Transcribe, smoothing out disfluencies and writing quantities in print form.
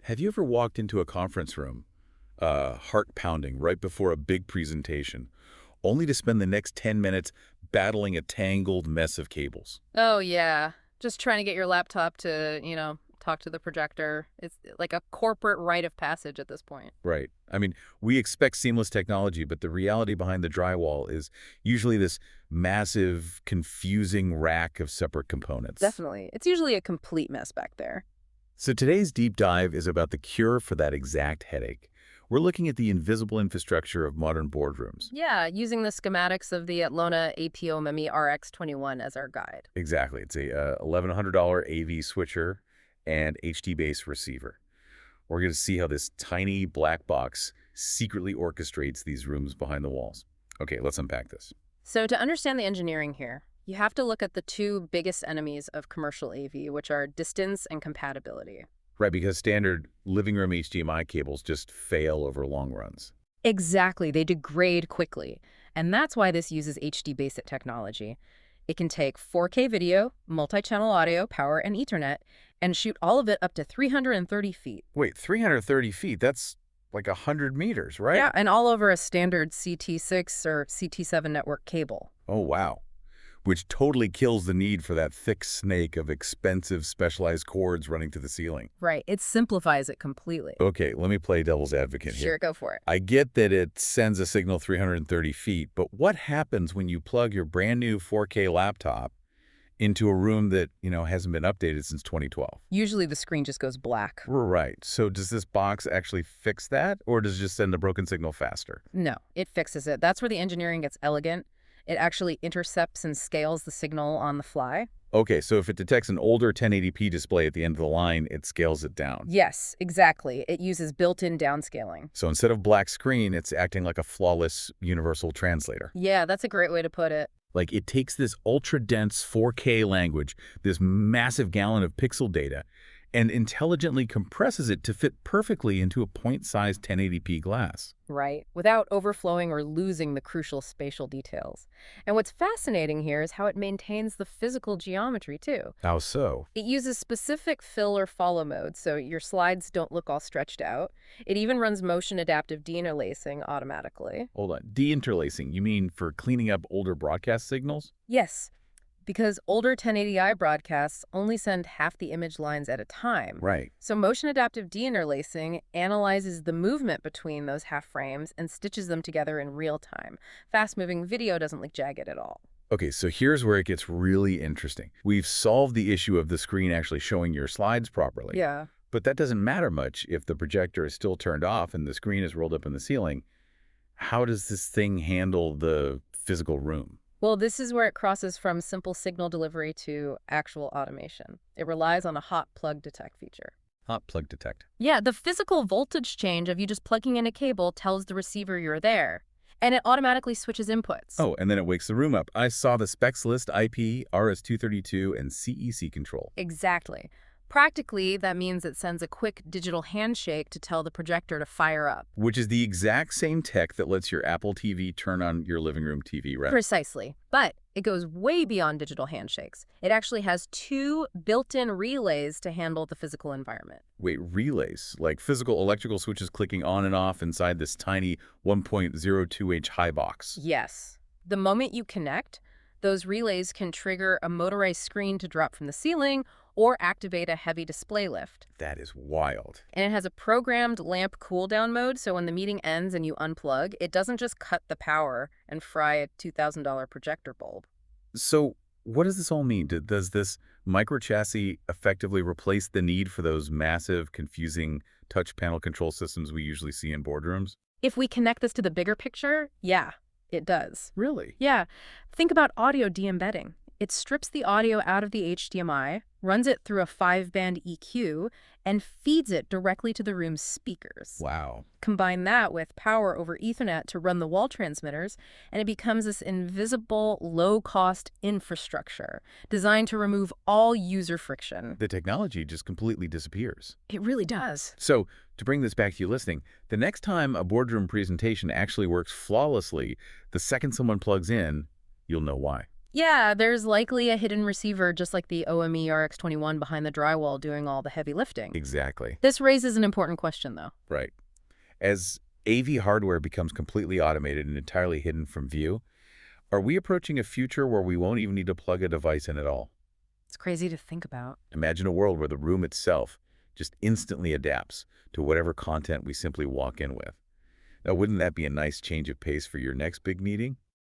Have you ever walked into a conference room, heart pounding right before a big presentation, only to spend the next 10 minutes battling a tangled mess of cables? Oh, yeah. Just trying to get your laptop to, talk to the projector. It's like a corporate rite of passage at this point. Right. I mean, we expect seamless technology, but the reality behind the drywall is usually this massive, confusing rack of separate components. Definitely. It's usually a complete mess back there. So today's deep dive is about the cure for that exact headache. We're looking at the invisible infrastructure of modern boardrooms. Yeah, using the schematics of the Atlona AT-OME-RX21 as our guide. Exactly. It's a $1,100 AV Switcher and HDBaseT Receiver. We're going to see how this tiny black box secretly orchestrates these rooms behind the walls. Okay, let's unpack this. So to understand the engineering here, you have to look at the two biggest enemies of commercial AV, which are distance and compatibility. Right, because standard living room HDMI cables just fail over long runs. Exactly. They degrade quickly. And that's why this uses HDBaseT technology. It can take 4K video, multi-channel audio, power, and Ethernet, and shoot all of it up to 330 feet. Wait, 330 feet? That's like 100 meters, right? Yeah, and all over a standard CT6 or CT7 network cable. Oh, wow. Which totally kills the need for that thick snake of expensive specialized cords running to the ceiling. Right. It simplifies it completely. Okay, let me play devil's advocate here. Sure, go for it. I get that it sends a signal 330 feet, but what happens when you plug your brand new 4K laptop into a room that, hasn't been updated since 2012? Usually the screen just goes black. Right. So does this box actually fix that, or does it just send the broken signal faster? No, it fixes it. That's where the engineering gets elegant. It actually intercepts and scales the signal on the fly. Okay, so if it detects an older 1080p display at the end of the line, it scales it down. Yes, exactly. It uses built-in downscaling. So instead of black screen, it's acting like a flawless universal translator. Yeah, that's a great way to put it. Like, it takes this ultra-dense 4K language, this massive gallon of pixel data, and intelligently compresses it to fit perfectly into a point-sized 1080p glass. Right, without overflowing or losing the crucial spatial details. And what's fascinating here is how it maintains the physical geometry, too. How so? It uses specific fill or follow mode, so your slides don't look all stretched out. It even runs motion-adaptive deinterlacing automatically. Hold on. Deinterlacing, you mean for cleaning up older broadcast signals? Yes, because older 1080i broadcasts only send half the image lines at a time. Right. So motion-adaptive deinterlacing analyzes the movement between those half frames and stitches them together in real time. Fast-moving video doesn't look jagged at all. Okay, so here's where it gets really interesting. We've solved the issue of the screen actually showing your slides properly. Yeah. But that doesn't matter much if the projector is still turned off and the screen is rolled up in the ceiling. How does this thing handle the physical room? Well, this is where it crosses from simple signal delivery to actual automation. It relies on a hot plug detect feature. Hot plug detect. Yeah, the physical voltage change of you just plugging in a cable tells the receiver you're there, and it automatically switches inputs. Oh, and then it wakes the room up. I saw the specs list: IP, RS-232, and CEC control. Exactly. Practically, that means it sends a quick digital handshake to tell the projector to fire up. Which is the exact same tech that lets your Apple TV turn on your living room TV, right? Precisely. But it goes way beyond digital handshakes. It actually has two built-in relays to handle the physical environment. Wait, relays? Like physical electrical switches clicking on and off inside this tiny 1.02H high box? Yes. The moment you connect, those relays can trigger a motorized screen to drop from the ceiling or activate a heavy display lift. That is wild. And it has a programmed lamp cool-down mode, so when the meeting ends and you unplug, it doesn't just cut the power and fry a $2,000 projector bulb. So what does this all mean? Does this micro chassis effectively replace the need for those massive, confusing touch panel control systems we usually see in boardrooms? If we connect this to the bigger picture, yeah, it does. Really? Yeah. Think about audio de-embedding. It strips the audio out of the HDMI, runs it through a 5-band EQ, and feeds it directly to the room's speakers. Wow. Combine that with power over Ethernet to run the wall transmitters, and it becomes this invisible, low-cost infrastructure designed to remove all user friction. The technology just completely disappears. It really does. So, to bring this back to you listening, the next time a boardroom presentation actually works flawlessly, the second someone plugs in, you'll know why. Yeah, there's likely a hidden receiver just like the OME-RX21 behind the drywall doing all the heavy lifting. Exactly. This raises an important question, though. Right. As AV hardware becomes completely automated and entirely hidden from view, are we approaching a future where we won't even need to plug a device in at all? It's crazy to think about. Imagine a world where the room itself just instantly adapts to whatever content we simply walk in with. Now, wouldn't that be a nice change of pace for your next big meeting?